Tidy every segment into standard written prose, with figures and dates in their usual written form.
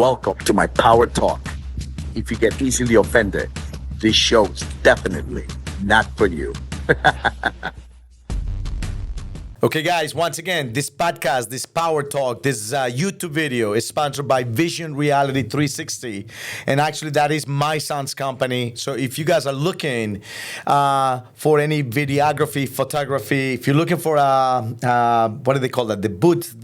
Welcome to my Power Talk. If you get easily offended, this show is definitely not for you. Okay, guys, once again, this podcast, this Power Talk, this YouTube video is sponsored by Vision Reality 360. And actually, that is my son's company. So if you guys are looking for any videography, photography, if you're looking for, what do they call that? The booth,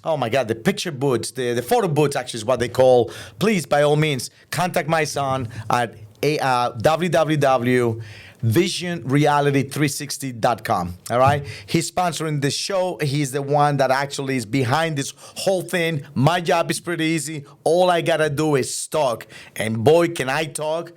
oh my God, the picture booths, the photo booths actually is what they call. Please, by all means, contact my son at www.visionreality360.com. All right. He's sponsoring the show. He's the one that actually is behind this whole thing. My job is pretty easy. All I got to do is talk. And boy, can I talk.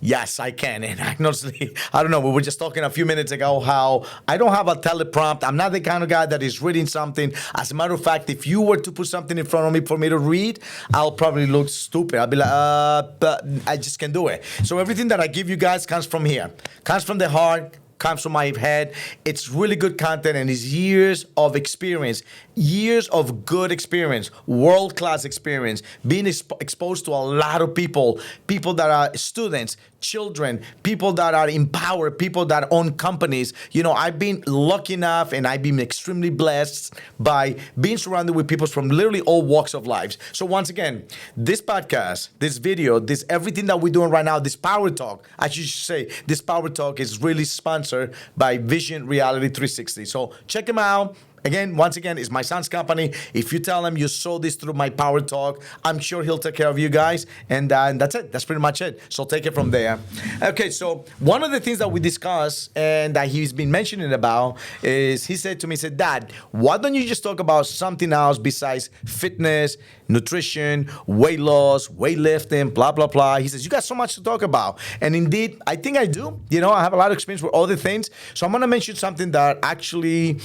Yes, I can. And honestly, I don't know. We were just talking a few minutes ago how I don't have a teleprompt. I'm not the kind of guy that is reading something. As a matter of fact, if you were to put something in front of me for me to read, I'll probably look stupid. I'll be like, but I just can't do it. So everything that I give you guys comes from here, comes from the heart, comes from my head. It's really good content and it's years of experience, years of good experience, world-class experience, being exposed to a lot of people that are students, children, people that are empowered, people that own companies. You know, I've been lucky enough and I've been extremely blessed by being surrounded with people from literally all walks of life. So once again, this podcast, this video, this everything that we're doing right now, this Power Talk, I should say, this Power Talk is really sponsored by Vision Reality 360. So check them out. Again, once again, it's my son's company. If you tell him you saw this through my Power Talk, I'm sure he'll take care of you guys. And that's it. That's pretty much it. So take it from there. Okay, so one of the things that we discussed and that he's been mentioning about is he said to me, he said, Dad, why don't you just talk about something else besides fitness, nutrition, weight loss, weightlifting, blah, blah, blah. He says, you got so much to talk about. And indeed, I think I do. You know, I have a lot of experience with other things. So I'm going to mention something that actually...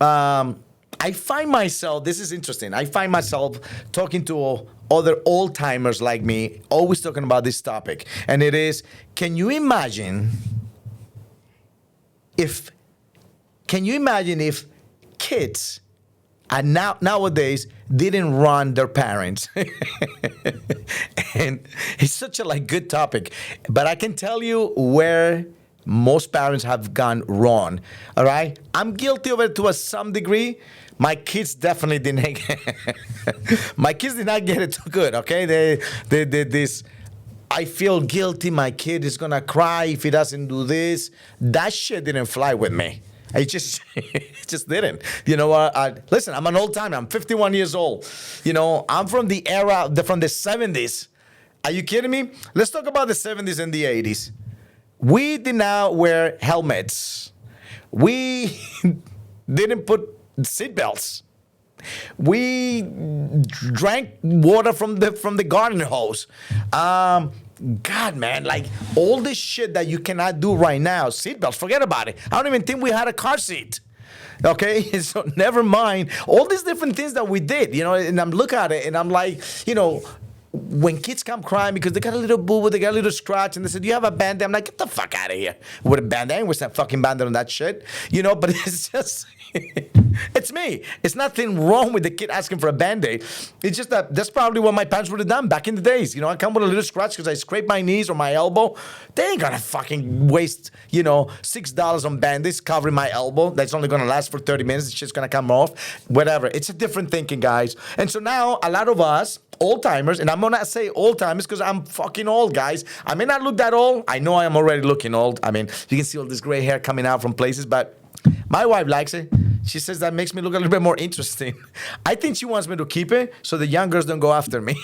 I find myself, this is interesting, I find myself talking to other old-timers like me, always talking about this topic. And it is, can you imagine if kids nowadays didn't run their parents? And it's such a good topic. But I can tell you where most parents have gone wrong, all right? I'm guilty of it to some degree. My kids definitely didn't. My kids did not get it too good, okay? They did this. I feel guilty. My kid is gonna cry if he doesn't do this. That shit didn't fly with me. It just didn't. You know what? Listen, I'm an old timer. I'm 51 years old. You know, I'm from the era, from the 70s. Are you kidding me? Let's talk about the 70s and the 80s. We did not wear helmets. We didn't put seatbelts. We drank water from the garden hose. God, man, all this shit that you cannot do right now. Seatbelts, forget about it. I don't even think we had a car seat. Okay, so never mind all these different things that we did. You know, and I'm looking at it and I'm like, you know. When kids come crying because they got a little boo-boo, they got a little scratch, and they said, do you have a Band-Aid? I'm like, get the fuck out of here with a Band-Aid. What's that fucking Band-Aid on that shit? You know, but it's just, it's me. It's nothing wrong with the kid asking for a Band-Aid. It's just that that's probably what my parents would have done back in the days. You know, I come with a little scratch because I scraped my knees or my elbow. They ain't gonna fucking waste, you know, $6 on Band-Aids covering my elbow. That's only gonna last for 30 minutes. It's just gonna come off. Whatever. It's a different thinking, guys. And so now a lot of us, old timers, and I'm gonna say old timers because I'm fucking old, guys. I may not look that old. I know I am already looking old. I mean, you can see all this gray hair coming out from places, but my wife likes it. She says that makes me look a little bit more interesting. I think she wants me to keep it so the young girls don't go after me.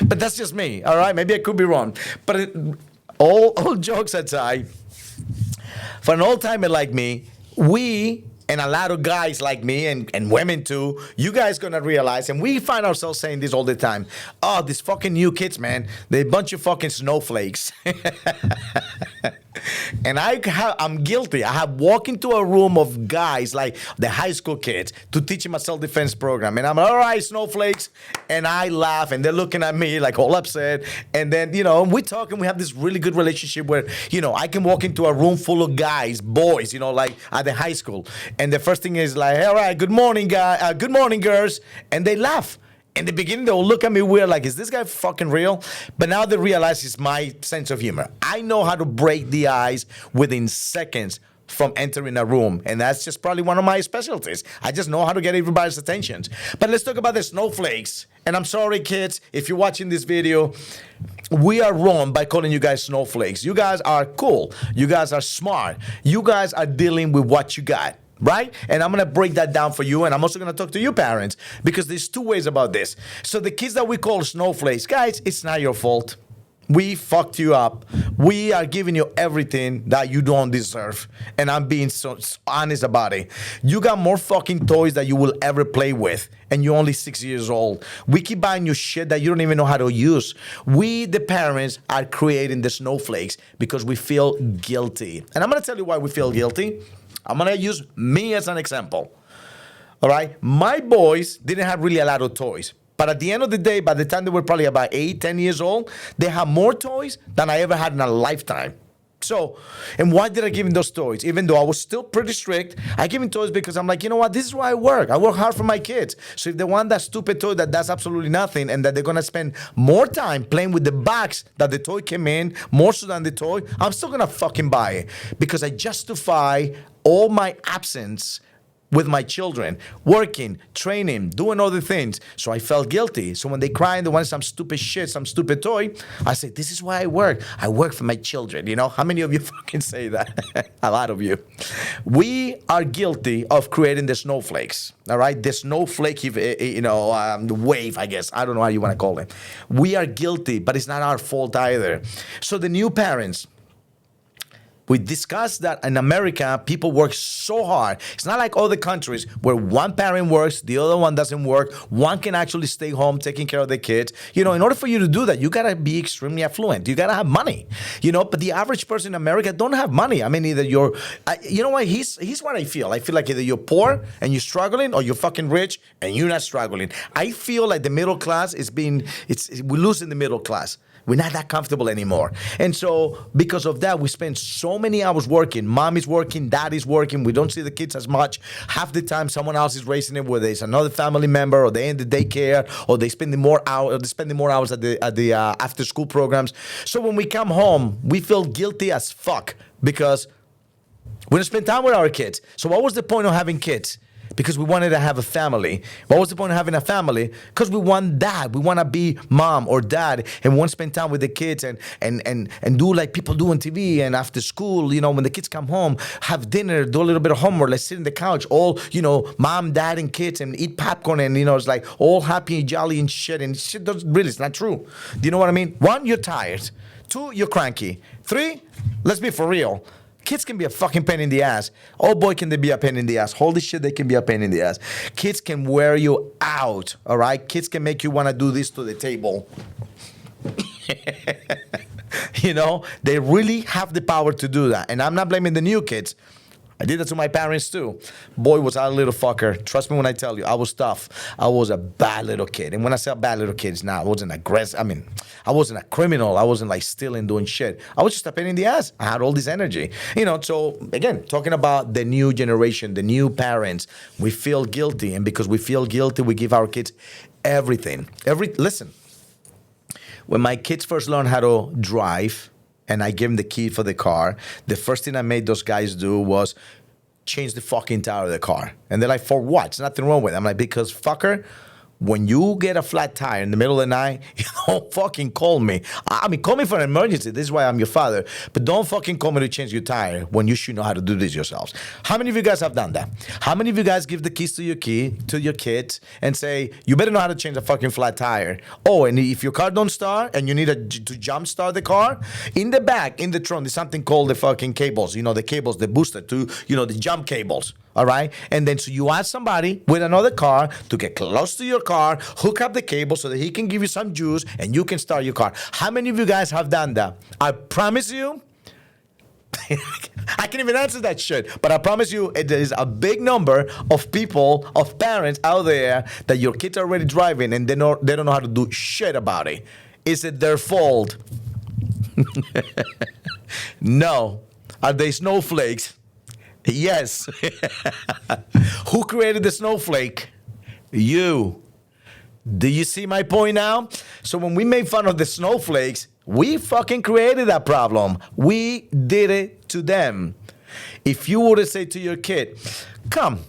But that's just me, all right? Maybe I could be wrong. But all jokes aside, for an old timer like me, we and a lot of guys like me and women too, you guys gonna realize, and we find ourselves saying this all the time, oh, these fucking new kids, man, they're a bunch of fucking snowflakes. And I'm guilty. I have walked into a room of guys like the high school kids to teach them a self-defense program. And I'm all right, snowflakes. And I laugh and they're looking at me like all upset. And then, you know, we talk and we have this really good relationship where, you know, I can walk into a room full of guys, boys, you know, like at the high school. And the first thing is like, all right, good morning, guys. Good morning, girls. And they laugh. In the beginning, they'll look at me weird, like, is this guy fucking real? But now they realize it's my sense of humor. I know how to break the ice within seconds from entering a room. And that's just probably one of my specialties. I just know how to get everybody's attention. But let's talk about the snowflakes. And I'm sorry, kids, if you're watching this video, we are wrong by calling you guys snowflakes. You guys are cool. You guys are smart. You guys are dealing with what you got. Right? And I'm going to break that down for you. And I'm also going to talk to you parents because there's two ways about this. So the kids that we call snowflakes, guys, it's not your fault. We fucked you up. We are giving you everything that you don't deserve. And I'm being so honest about it. You got more fucking toys that you will ever play with. And you're only 6 years old. We keep buying you shit that you don't even know how to use. We, the parents, are creating the snowflakes because we feel guilty. And I'm going to tell you why we feel guilty. I'm going to use me as an example. All right? My boys didn't have really a lot of toys. But at the end of the day, by the time they were probably about 8, 10 years old, they had more toys than I ever had in a lifetime. So, and why did I give him those toys? Even though I was still pretty strict, I give him toys because I'm like, you know what? This is why I work. I work hard for my kids. So if they want that stupid toy that does absolutely nothing and that they're going to spend more time playing with the box that the toy came in, more so than the toy, I'm still going to fucking buy it because I justify all my absence with my children, working, training, doing other things. So I felt guilty. So when they cry and they want some stupid shit, some stupid toy, I say, this is why I work. I work for my children. You know, how many of you fucking say that? A lot of you. We are guilty of creating the snowflakes, all right? The snowflake, the wave, I guess. I don't know how you want to call it. We are guilty, but it's not our fault either. So the new parents, we discussed that in America, people work so hard. It's not like other countries where one parent works, the other one doesn't work. One can actually stay home taking care of the kids. You know, in order for you to do that, you got to be extremely affluent. You got to have money. You know, but the average person in America don't have money. I mean, either you're, you know what, here's what I feel. I feel like either you're poor and you're struggling or you're fucking rich and you're not struggling. I feel like the middle class we're losing the middle class. We're not that comfortable anymore. And so because of that, we spend so many hours working. Mom is working, dad is working. We don't see the kids as much. Half the time someone else is raising it, whether it's another family member or they in the daycare or they spending more hours at the after school programs. So when we come home, we feel guilty as fuck because we don't spend time with our kids. So what was the point of having kids? Because we wanted to have a family. What was the point of having a family? Because we want that. We want to be mom or dad and we want to spend time with the kids and do like people do on TV and after school, you know, when the kids come home, have dinner, do a little bit of homework, let's sit in the couch, all, you know, mom, dad, and kids and eat popcorn and, you know, it's like all happy and jolly and shit. And shit doesn't really, it's not true. Do you know what I mean? 1, you're tired. 2, you're cranky. 3, let's be for real. Kids can be a fucking pain in the ass. Oh boy, can they be a pain in the ass. Holy shit, they can be a pain in the ass. Kids can wear you out, all right? Kids can make you want to do this to the table. You know, they really have the power to do that. And I'm not blaming the new kids. I did that to my parents too. Boy, was I a little fucker. Trust me when I tell you, I was tough. I was a bad little kid. And when I say a bad little kid, it's not, I wasn't aggressive. I mean, I wasn't a criminal. I wasn't like stealing, doing shit. I was just a pain in the ass. I had all this energy. You know, so again, talking about the new generation, the new parents, we feel guilty. And because we feel guilty, we give our kids everything. Listen, when my kids first learned how to drive, and I gave them the key for the car, the first thing I made those guys do was change the fucking tire of the car. And they're like, for what? There's nothing wrong with it. I'm like, because fucker, when you get a flat tire in the middle of the night, you don't fucking call me. I mean, call me for an emergency. This is why I'm your father. But don't fucking call me to change your tire when you should know how to do this yourselves. How many of you guys have done that? How many of you guys give the keys to your kids and say, you better know how to change a fucking flat tire? Oh, and if your car don't start and you need to jump start the car, in the back, in the trunk, there's something called the fucking cables. You know, the cables, the booster to, you know, the jump cables. All right. And then so you ask somebody with another car to get close to your car, hook up the cable so that he can give you some juice and you can start your car. How many of you guys have done that? I promise you, I can't even answer that shit, but I promise you there is a big number of people, of parents out there that your kids are already driving and they don't know how to do shit about it. Is it their fault? No. Are they snowflakes? Yes. Who created the snowflake? You. Do you see my point now? So when we made fun of the snowflakes, we fucking created that problem. We did it to them. If you were to say to your kid, come,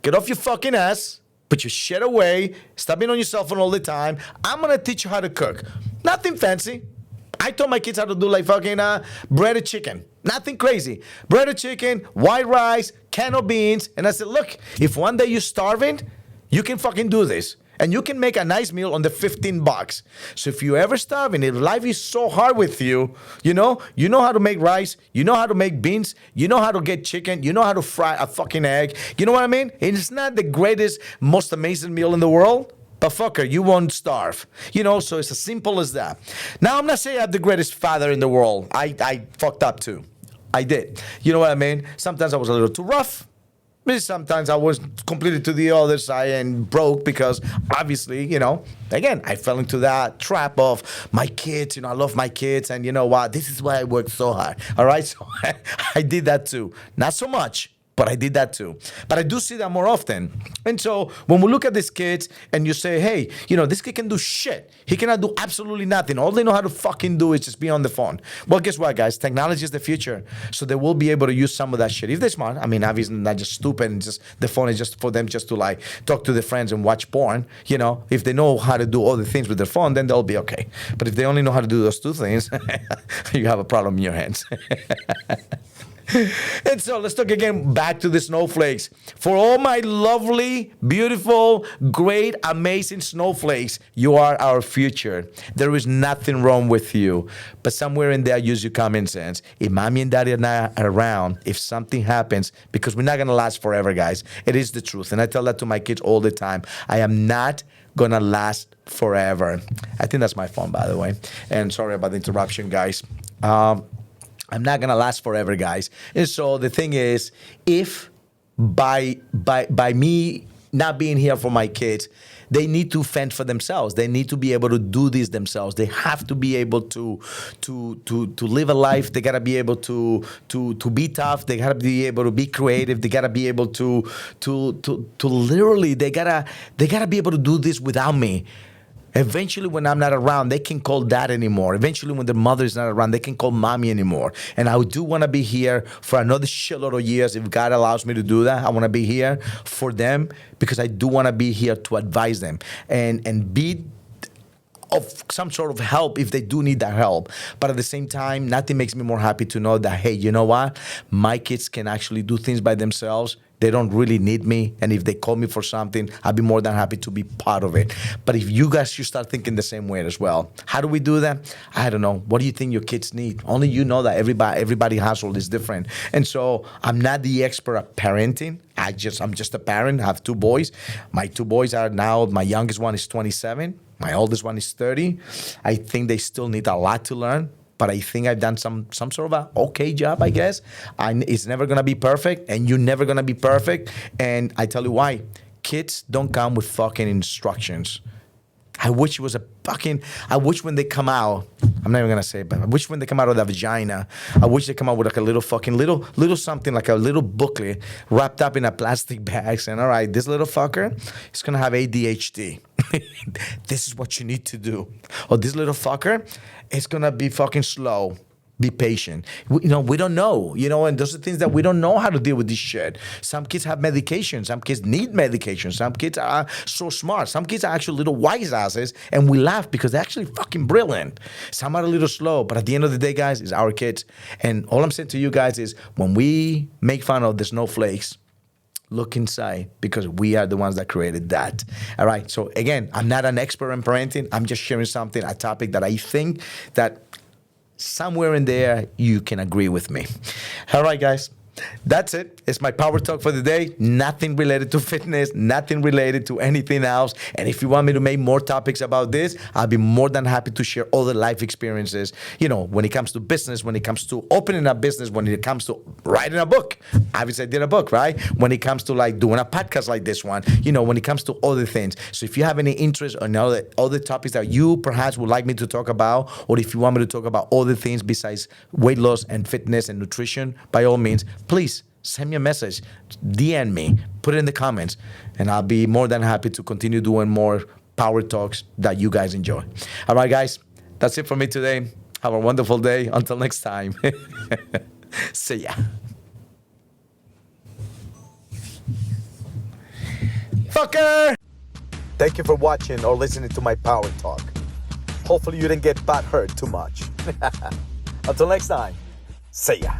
get off your fucking ass, put your shit away, stop being on your cell phone all the time, I'm gonna teach you how to cook. Nothing fancy. I taught my kids how to do like fucking breaded chicken. Nothing crazy. Breaded chicken, white rice, can of beans. And I said, look, if one day you're starving, you can fucking do this. And you can make a nice meal on the $15. So if you're ever starving, if life is so hard with you, you know how to make rice, you know how to make beans, you know how to get chicken, you know how to fry a fucking egg. You know what I mean? It's not the greatest, most amazing meal in the world, but fucker, you won't starve. So it's as simple as that. Now, I'm not saying I'm the greatest father in the world. I fucked up too. I did. You know what I mean? Sometimes I was a little too rough. Sometimes I was completely to the other side and broke because obviously, again, I fell into that trap of my kids. I love my kids. And you know what? This is why I worked so hard. All right. So I did that too. Not so much, but I did that too. But I do see that more often. And so when we look at these kids and you say, hey, this kid can do shit. He cannot do absolutely nothing. All they know how to fucking do is just be on the phone. Well, guess what, guys? Technology is the future. So they will be able to use some of that shit. If they're smart, obviously not just stupid and just the phone is just for them just to like talk to their friends and watch porn. If they know how to do all the things with their phone, then they'll be okay. But if they only know how to do those two things, you have a problem in your hands. And so let's talk again back to the snowflakes. For all my lovely, beautiful, great, amazing snowflakes, you are our future. There is nothing wrong with you. But somewhere in there, use your common sense. If mommy and daddy are not around, if something happens, because we're not going to last forever, guys. It is the truth. And I tell that to my kids all the time. I am not going to last forever. I think that's my phone, by the way. And sorry about the interruption, guys. I'm not gonna last forever, guys. And so the thing is, if by me not being here for my kids, they need to fend for themselves. They need to be able to do this themselves. They have to be able to live a life. They gotta be able to be tough. They gotta be able to be creative. They gotta be able to literally. They gotta be able to do this without me. Eventually, when I'm not around, they can call dad anymore. Eventually, when their mother is not around, they can call mommy anymore. And I do want to be here for another shitload of years. If God allows me to do that, I want to be here for them because I do want to be here to advise them and be of some sort of help if they do need that help. But at the same time, nothing makes me more happy to know that, hey, you know what? My kids can actually do things by themselves. They don't really need me. And if they call me for something, I'll be more than happy to be part of it. But if you guys should start thinking the same way as well. How do we do that? I don't know. What do you think your kids need? Only you know that. Everybody household is different. And so I'm not the expert at parenting. I'm just a parent. I have two boys. My two boys are now, my youngest one is 27. My oldest one is 30. I think they still need a lot to learn. But I think I've done some sort of a okay job, I guess. It's never going to be perfect, and you're never going to be perfect. And I tell you why. Kids don't come with fucking instructions. I wish it was I wish when they come out, I'm not even going to say it, but I wish when they come out of the vagina, I wish they come out with like a little fucking little something, like a little booklet wrapped up in a plastic bag saying, all right, this little fucker is going to have ADHD. This is what you need to do. Or this little fucker is going to be fucking slow. Be patient. We don't know, and those are things that we don't know how to deal with this shit. Some kids have medication. Some kids need medication. Some kids are so smart. Some kids are actually little wise asses, and we laugh because they're actually fucking brilliant. Some are a little slow, but at the end of the day, guys, it's our kids. And all I'm saying to you guys is when we make fun of the snowflakes, look inside because we are the ones that created that. All right. So again, I'm not an expert in parenting. I'm just sharing something, a topic that I think that somewhere in there, you can agree with me. All right, guys. That's it. It's my power talk for the day. Nothing related to fitness, nothing related to anything else. And if you want me to make more topics about this, I'll be more than happy to share all the life experiences, when it comes to business, when it comes to opening a business, when it comes to writing a book. Obviously, I did a book, right? When it comes to like doing a podcast like this one, when it comes to other things. So if you have any interest in other topics that you perhaps would like me to talk about, or if you want me to talk about other things besides weight loss and fitness and nutrition, by all means, please send me a message, DM me, put it in the comments, and I'll be more than happy to continue doing more power talks that you guys enjoy. All right, guys, that's it for me today. Have a wonderful day. Until next time. See ya. Fucker! Thank you for watching or listening to my power talk. Hopefully you didn't get butthurt too much. Until next time, see ya.